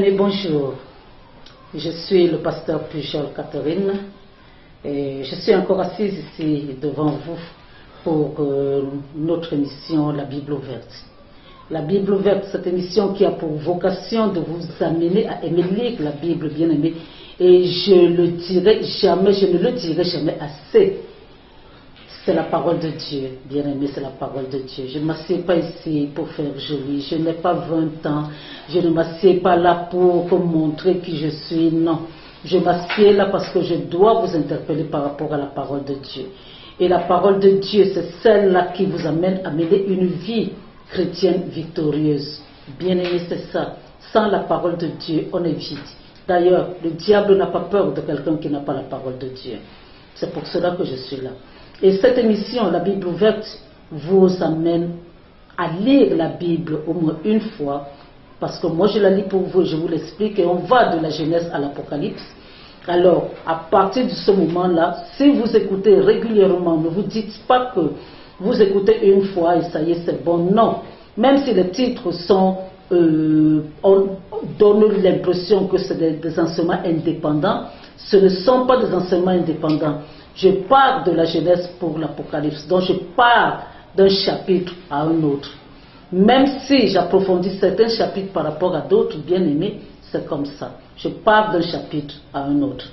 Bien-aimés, bonjour. Je suis le pasteur Pujol Catherine et je suis encore assise ici devant vous pour notre émission La Bible ouverte. La Bible ouverte, cette émission qui a pour vocation de vous amener à aimer lire la Bible, bien-aimés. Et je ne le dirai jamais assez. C'est la parole de Dieu, bien-aimé, c'est la parole de Dieu. Je ne m'assieds pas ici pour faire joli, je n'ai pas 20 ans, je ne m'assieds pas là pour montrer qui je suis, non. Je m'assieds là parce que je dois vous interpeller par rapport à la parole de Dieu. Et la parole de Dieu, c'est celle-là qui vous amène à mener une vie chrétienne victorieuse. Bien-aimé, c'est ça. Sans la parole de Dieu, on est vide. D'ailleurs, le diable n'a pas peur de quelqu'un qui n'a pas la parole de Dieu. C'est pour cela que je suis là. Et cette émission, la Bible ouverte, vous amène à lire la Bible au moins une fois, parce que moi je la lis pour vous, je vous l'explique, et on va de la Genèse à l'Apocalypse. Alors, à partir de ce moment-là, si vous écoutez régulièrement, ne vous dites pas que vous écoutez une fois et ça y est, c'est bon. Non. Même si les titres sont, on donne l'impression que c'est des enseignements indépendants, ce ne sont pas des enseignements indépendants. Je pars de la Genèse pour l'Apocalypse, donc je pars d'un chapitre à un autre. Même si j'approfondis certains chapitres par rapport à d'autres, bien aimés, c'est comme ça. Je pars d'un chapitre à un autre.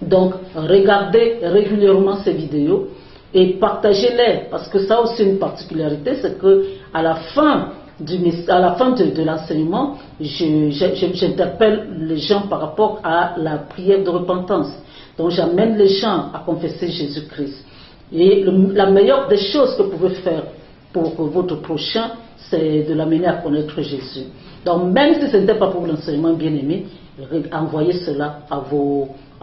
Donc, regardez régulièrement ces vidéos et partagez-les, parce que ça a aussi une particularité, c'est que à la fin de l'enseignement, j'interpelle les gens par rapport à la prière de repentance. Donc j'amène les gens à confesser Jésus-Christ. Et la meilleure des choses que vous pouvez faire pour votre prochain, c'est de l'amener à connaître Jésus. Donc même si ce n'était pas pour l'enseignement bien-aimé, envoyez cela à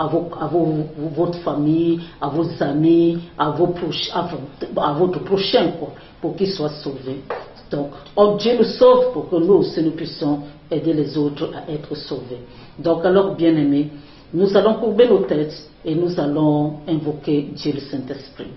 votre famille, à vos amis, à votre prochain, quoi, pour qu'ils soient sauvés. Donc Dieu nous sauve pour que nous aussi nous puissions aider les autres à être sauvés. Donc alors bien-aimés, nous allons courber nos têtes et nous allons invoquer Dieu le Saint-Esprit.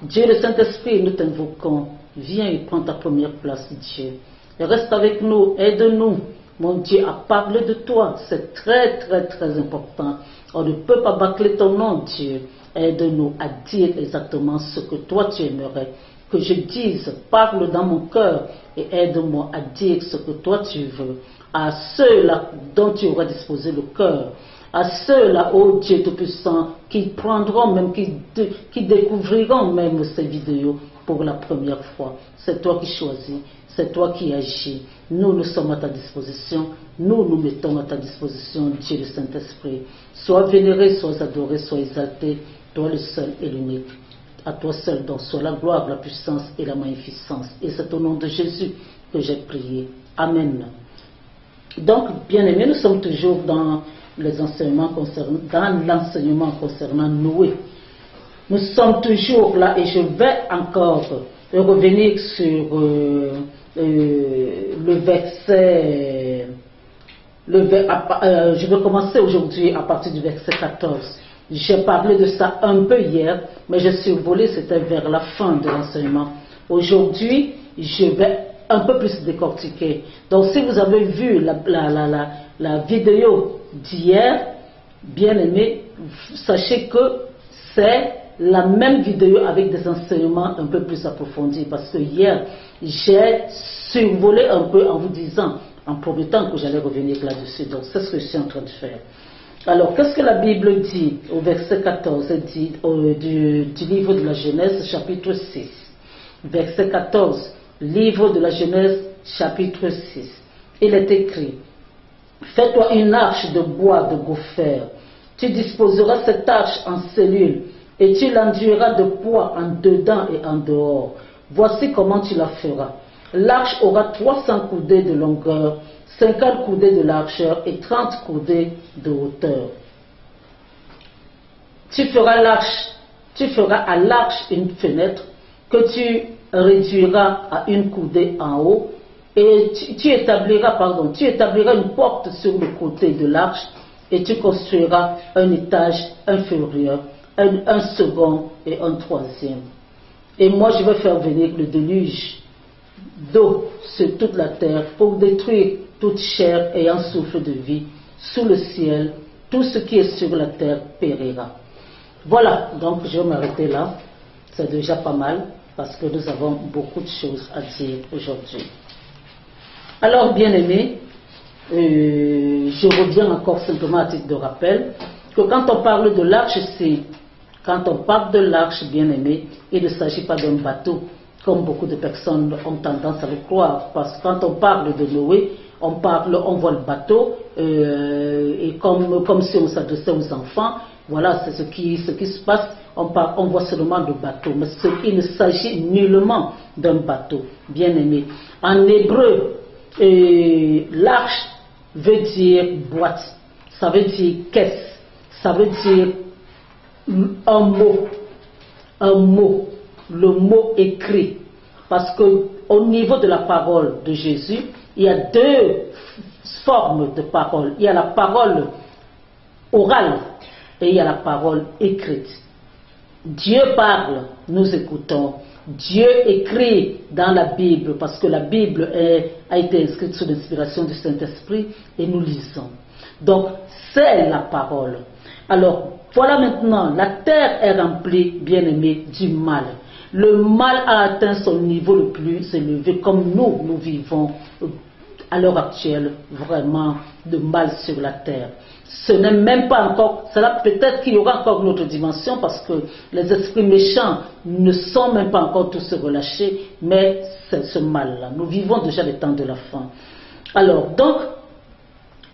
Dieu le Saint-Esprit, nous t'invoquons. Viens et prends ta première place, Dieu. Et reste avec nous, aide-nous, mon Dieu, à parler de toi. C'est très, très, très important. On ne peut pas bâcler ton nom, Dieu. Aide-nous à dire exactement ce que toi tu aimerais que je dise. Parle dans mon cœur et aide-moi à dire ce que toi tu veux. À ceux-là dont tu auras disposé le cœur. À ceux-là, ô Dieu Tout-Puissant, qui prendront même, qui découvriront même ces vidéos pour la première fois. C'est toi qui choisis, c'est toi qui agis. Nous sommes à ta disposition, nous nous mettons à ta disposition, Dieu le Saint-Esprit. Sois vénéré, sois adoré, sois exalté, toi le seul et l'unique. À toi seul donc soit la gloire, la puissance et la magnificence. Et c'est au nom de Jésus que j'ai prié. Amen. Donc, bien aimés, nous sommes toujours dans l'enseignement concernant Noé. Nous sommes toujours là et je vais encore revenir sur le verset. Je vais commencer aujourd'hui à partir du verset 14. J'ai parlé de ça un peu hier, mais j'ai survolé, c'était vers la fin de l'enseignement. Aujourd'hui, je vais un peu plus décortiquer. Donc si vous avez vu la vidéo d'hier, bien aimé, sachez que c'est la même vidéo avec des enseignements un peu plus approfondis, parce que hier j'ai survolé un peu en vous disant en premier temps que j'allais revenir là-dessus. Donc c'est ce que je suis en train de faire. Alors qu'est-ce que la Bible dit au verset 14 dit, du livre de la Genèse chapitre 6, verset 14, livre de la Genèse chapitre 6. Il est écrit: fais-toi une arche de bois de gopher. Tu disposeras cette arche en cellules et tu l'enduiras de poids en dedans et en dehors. Voici comment tu la feras. L'arche aura 300 coudées de longueur, 50 coudées de largeur et 30 coudées de hauteur. Tu feras à l'arche une fenêtre que tu réduiras à une coudée en haut. Et tu établiras une porte sur le côté de l'arche et tu construiras un étage inférieur, un second et un troisième. Et moi je vais faire venir le déluge d'eau sur toute la terre pour détruire toute chair ayant souffle de vie, sous le ciel, tout ce qui est sur la terre périra. Voilà, donc je vais m'arrêter là. C'est déjà pas mal, parce que nous avons beaucoup de choses à dire aujourd'hui. Alors, bien-aimés, je reviens encore simplement à titre de rappel, que quand on parle de l'arche, quand on parle de l'arche, bien-aimés, il ne s'agit pas d'un bateau, comme beaucoup de personnes ont tendance à le croire, parce que quand on parle de Noé, on voit le bateau, et comme si on s'adressait aux enfants, voilà, c'est ce qui se passe, on voit seulement le bateau, mais il ne s'agit nullement d'un bateau, bien-aimé. En hébreu, l'arche veut dire boîte, ça veut dire caisse, ça veut dire un mot, le mot écrit, parce que au niveau de la parole de Jésus, il y a deux formes de parole. Il y a la parole orale et il y a la parole écrite. Dieu parle, nous écoutons. Dieu écrit dans la Bible, parce que la Bible a été inscrite sous l'inspiration du Saint-Esprit, et nous lisons. Donc, c'est la parole. Alors, voilà maintenant, la terre est remplie, bien-aimés, du mal. Le mal a atteint son niveau le plus élevé, comme nous vivons à l'heure actuelle, vraiment, de mal sur la terre. Ce n'est même pas encore, cela peut-être qu'il y aura encore une autre dimension, parce que les esprits méchants ne sont même pas encore tous relâchés, mais c'est ce mal-là. Nous vivons déjà les temps de la fin. Alors, donc,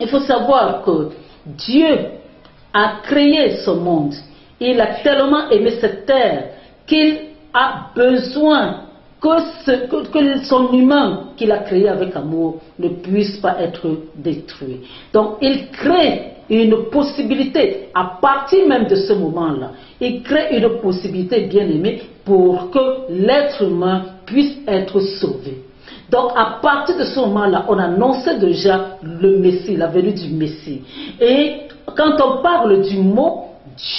il faut savoir que Dieu a créé ce monde. Il a tellement aimé cette terre qu'il a besoin que son humain qu'il a créé avec amour ne puisse pas être détruit. Donc il crée une possibilité, à partir même de ce moment-là, il crée une possibilité, bien aimée, pour que l'être humain puisse être sauvé. Donc à partir de ce moment-là, on annonçait déjà le Messie, la venue du Messie. Et quand on parle du mot,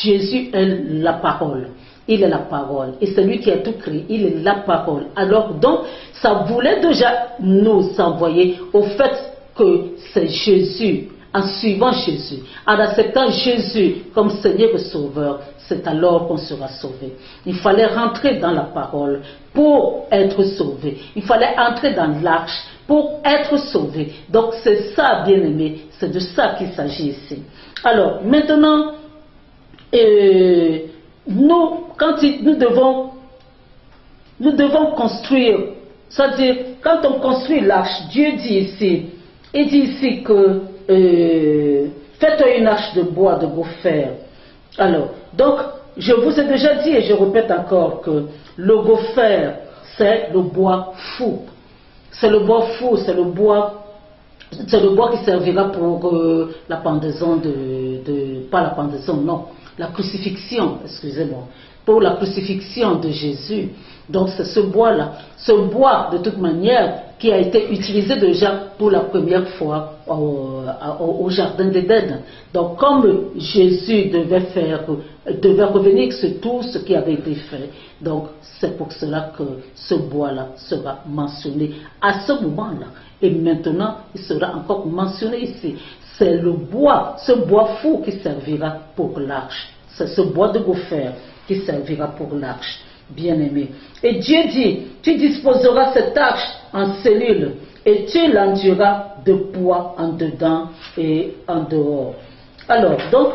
Jésus est la parole. Il est la parole. Et c'est lui qui a tout créé. Il est la parole. Alors donc, ça voulait déjà nous envoyer au fait que c'est Jésus. En suivant Jésus, en acceptant Jésus comme Seigneur et Sauveur, c'est alors qu'on sera sauvé. Il fallait rentrer dans la parole pour être sauvé. Il fallait entrer dans l'arche pour être sauvé. Donc c'est ça, bien-aimé, c'est de ça qu'il s'agit ici. Alors maintenant, nous devons construire, c'est-à-dire quand on construit l'arche, Dieu dit ici, il dit ici que faites une arche de bois de gopher. Alors, donc, je vous ai déjà dit et je répète encore que le gopher, c'est le bois fou. C'est le bois fou, c'est le bois qui servira pour la pendaison pas la pendaison, non, la crucifixion, excusez-moi, pour la crucifixion de Jésus. Donc c'est ce bois-là, ce bois de toute manière qui a été utilisé déjà pour la première fois au jardin d'Éden. Donc comme Jésus devait revenir sur tout ce qui avait été fait, donc c'est pour cela que ce bois-là sera mentionné à ce moment-là. Et maintenant, il sera encore mentionné ici. C'est le bois, ce bois fou qui servira pour l'arche. C'est ce bois de gopher qui servira pour l'arche. Bien-aimé. Et Dieu dit, tu disposeras cette arche en cellules et tu l'enduiras de bois en dedans et en dehors. Alors, donc,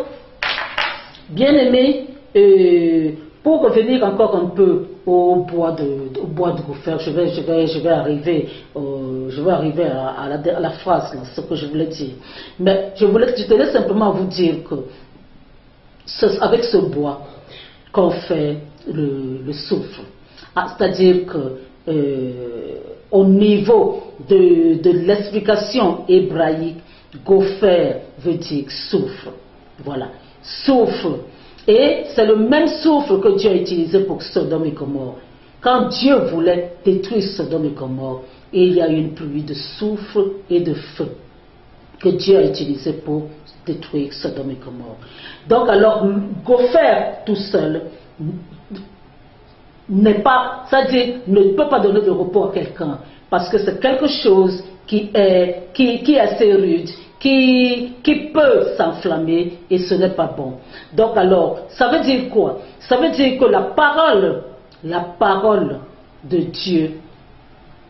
bien-aimé, pour revenir encore un peu au bois de gopher, je vais arriver à la phrase, là, ce que je voulais dire. Mais je tenais simplement à vous dire que avec ce bois qu'on fait le soufre, c'est-à-dire que au niveau de l'explication hébraïque, gopher veut dire soufre. Voilà, soufre. Et c'est le même soufre que Dieu a utilisé pour Sodome et Gomorrhe. Quand Dieu voulait détruire Sodome et Gomorrhe, il y a eu une pluie de soufre et de feu que Dieu a utilisé pour détruire Sodome et Gomorrhe. Donc alors, gopher tout seul n'est pas, c'est-à-dire ne peut pas donner de repos à quelqu'un, parce que c'est quelque chose qui est assez rude, qui peut s'enflammer, et ce n'est pas bon. Donc alors, ça veut dire quoi? Ça veut dire que la parole de Dieu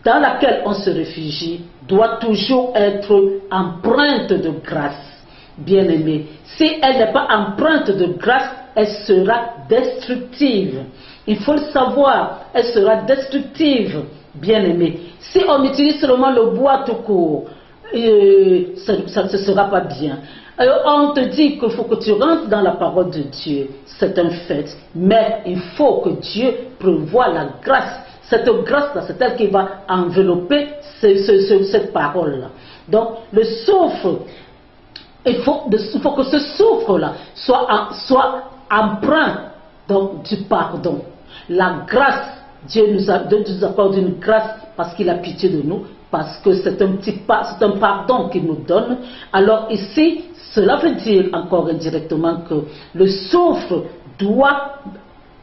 dans laquelle on se réfugie doit toujours être empreinte de grâce. Bien-aimé, si elle n'est pas empreinte de grâce, elle sera destructive. Il faut le savoir, elle sera destructive, bien-aimé. Si on utilise seulement le bois tout court, ça ne sera pas bien. On te dit qu'il faut que tu rentres dans la parole de Dieu, c'est un fait, mais il faut que Dieu prévoie la grâce. Cette grâce-là, c'est elle qui va envelopper cette parole-là. Donc, le souffle, il faut que ce souffle-là soit empreint donc, du pardon. La grâce, Dieu nous accorde une grâce parce qu'il a pitié de nous, parce que c'est un pardon qu'il nous donne. Alors ici, cela veut dire encore indirectement que le souffle doit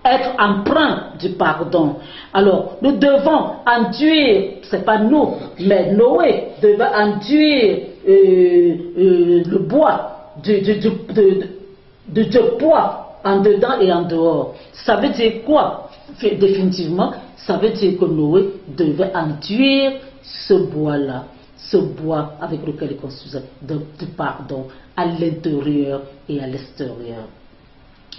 être empreint du pardon. Alors, nous devons enduire, c'est pas nous, mais Noé devait enduire le bois de bois en dedans et en dehors. Ça veut dire quoi? Définitivement, ça veut dire que Noé devait enduire ce bois-là, ce bois avec lequel il construisait du pardon à l'intérieur et à l'extérieur.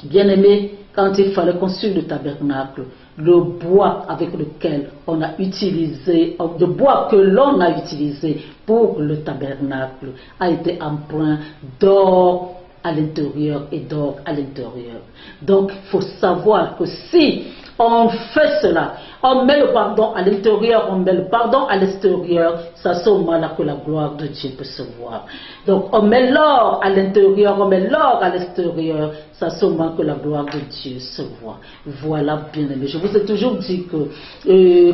Bien-aimé, quand il fallait construire le tabernacle, le bois avec lequel on a utilisé, le bois que l'on a utilisé pour le tabernacle a été empreint d'or à l'intérieur et d'or à l'intérieur. Donc, il faut savoir que si on fait cela, on met le pardon à l'intérieur, on met le pardon à l'extérieur, c'est à ce moment-là que la gloire de Dieu peut se voir. Donc on met l'or à l'intérieur, on met l'or à l'extérieur, c'est à ce moment que la gloire de Dieu se voit. Voilà, bien aimé. Je vous ai toujours dit que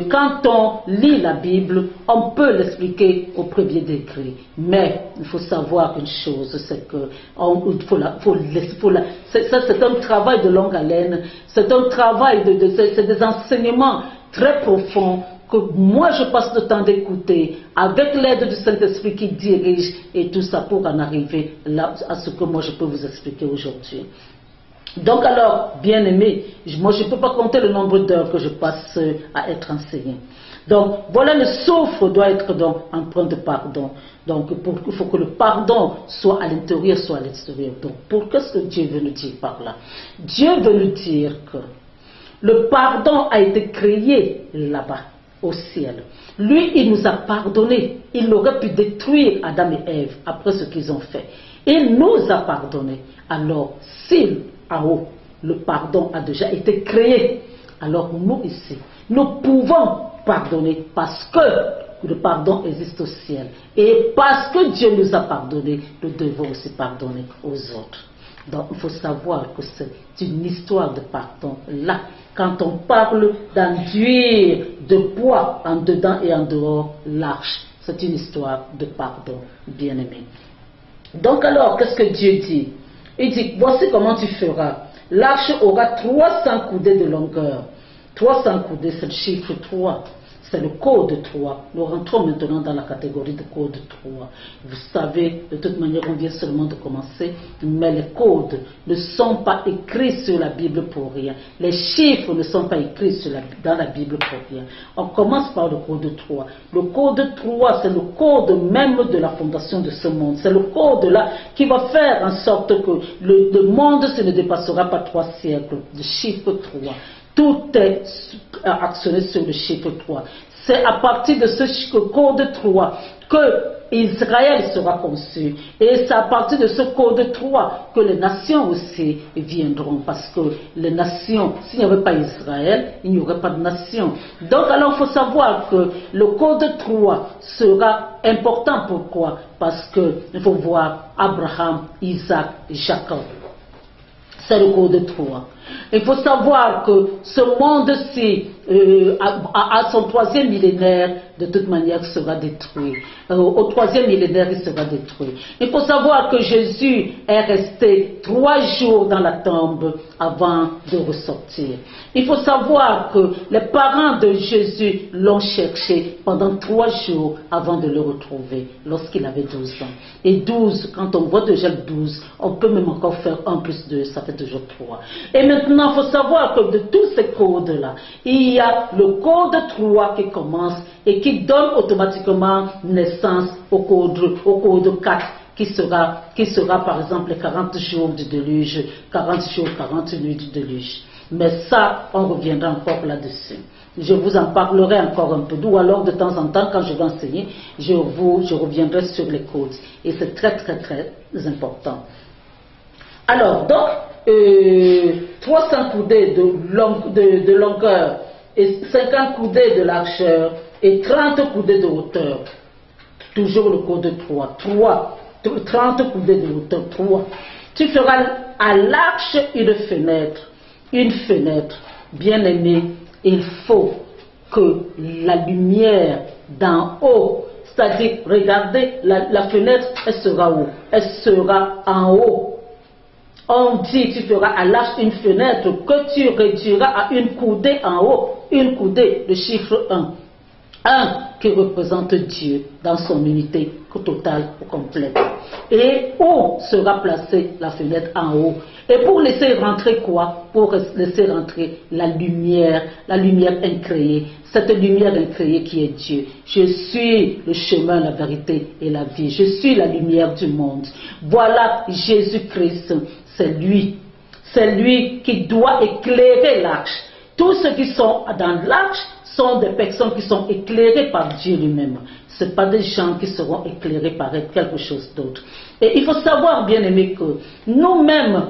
quand on lit la Bible, on peut l'expliquer au premier degré. Mais il faut savoir une chose, c'est que c'est un travail de longue haleine, c'est un travail, c'est des enseignements très profonds que moi je passe le temps d'écouter avec l'aide du Saint-Esprit qui dirige et tout ça pour en arriver là à ce que moi je peux vous expliquer aujourd'hui. Donc alors, bien aimé, moi je ne peux pas compter le nombre d'heures que je passe à être enseigné. Donc voilà, le souffle doit être donc empreint de pardon. Donc il faut que le pardon soit à l'intérieur, soit à l'extérieur. Donc qu'est-ce que Dieu veut nous dire par là? Dieu veut nous dire que le pardon a été créé là-bas, au ciel. Lui, il nous a pardonné. Il aurait pu détruire Adam et Ève après ce qu'ils ont fait. Il nous a pardonné. Alors, si en haut, le pardon a déjà été créé, alors nous ici, nous pouvons pardonner parce que le pardon existe au ciel. Et parce que Dieu nous a pardonné, nous devons aussi pardonner aux autres. Donc il faut savoir que c'est une histoire de pardon. Là, quand on parle d'enduire de bois en dedans et en dehors l'arche, c'est une histoire de pardon, bien-aimé. Donc alors, qu'est-ce que Dieu dit? Il dit, voici comment tu feras. L'arche aura 300 coudées de longueur. 300 coudées, c'est le chiffre 3. C'est le code 3. Nous rentrons maintenant dans la catégorie de code 3. Vous savez, de toute manière, on vient seulement de commencer, mais les codes ne sont pas écrits sur la Bible pour rien. Les chiffres ne sont pas écrits dans la Bible pour rien. On commence par le code 3. Le code 3, c'est le code même de la fondation de ce monde. C'est le code-là qui va faire en sorte que le monde ne dépassera pas 3 siècles. Le chiffre 3. Tout est actionné sur le chiffre 3. C'est à partir de ce code 3 que Israël sera conçu. Et c'est à partir de ce code 3 que les nations aussi viendront. Parce que les nations, s'il n'y avait pas Israël, il n'y aurait pas de nation. Donc alors il faut savoir que le code 3 sera important. Pourquoi? Parce qu'il faut voir Abraham, Isaac, Jacob. C'est le code 3. Il faut savoir que ce monde-ci, à son 3e millénaire, de toute manière, sera détruit. Au 3e millénaire, il sera détruit. Il faut savoir que Jésus est resté 3 jours dans la tombe avant de ressortir. Il faut savoir que les parents de Jésus l'ont cherché pendant 3 jours avant de le retrouver, lorsqu'il avait 12 ans. Et 12, quand on voit déjà 12, on peut même encore faire 1 plus 2, ça fait toujours 3. Et maintenant, il faut savoir que de tous ces codes-là, il y a le code 3 qui commence et qui donne automatiquement naissance au code 4 qui sera par exemple les 40 jours du déluge, 40 jours, 40 nuits du déluge. Mais ça, on reviendra encore là-dessus. Je vous en parlerai encore un peu, ou alors de temps en temps, quand je vais enseigner, je reviendrai sur les codes. Et c'est très très très important. Alors, donc, 300 coudées de longueur et 50 coudées de largeur et 30 coudées de hauteur. Toujours le code 3. 30 coudées de hauteur, 3. Tu feras à l'arche une fenêtre. Une fenêtre. Bien aimé, il faut que la lumière d'en haut, c'est-à-dire, regardez, la fenêtre, elle sera où? Elle sera en haut. On dit, tu feras à l'arche une fenêtre que tu réduiras à une coudée en haut. Une coudée, le chiffre 1. 1 qui représente Dieu dans son unité totale ou complète. Et où sera placée la fenêtre en haut? Et pour laisser rentrer quoi? Pour laisser rentrer la lumière incréée. Cette lumière incréée qui est Dieu. Je suis le chemin, la vérité et la vie. Je suis la lumière du monde. Voilà Jésus-Christ. C'est lui. C'est lui qui doit éclairer l'arche. Tous ceux qui sont dans l'arche sont des personnes qui sont éclairées par Dieu lui-même. Ce ne sont pas des gens qui seront éclairés par quelque chose d'autre. Et il faut savoir, bien aimé, que nous-mêmes,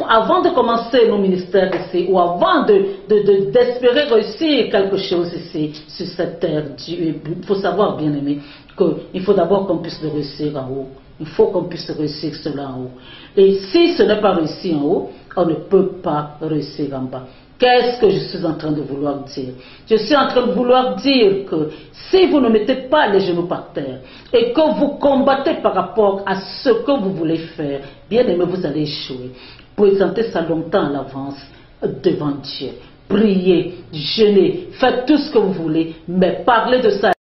avant de commencer nos ministères ici, ou avant d'espérer réussir quelque chose ici, sur cette terre, il faut savoir, bien aimé, qu'il faut d'abord qu'on puisse le réussir en haut. Il faut qu'on puisse réussir cela en haut. Et si ce n'est pas réussi en haut, on ne peut pas réussir en bas. Qu'est-ce que je suis en train de vouloir dire? Je suis en train de vouloir dire que si vous ne mettez pas les genoux par terre et que vous combattez par rapport à ce que vous voulez faire, bien aimé, vous allez échouer. Présentez ça longtemps à l'avance devant Dieu. Priez, jeûnez, faites tout ce que vous voulez, mais parlez de ça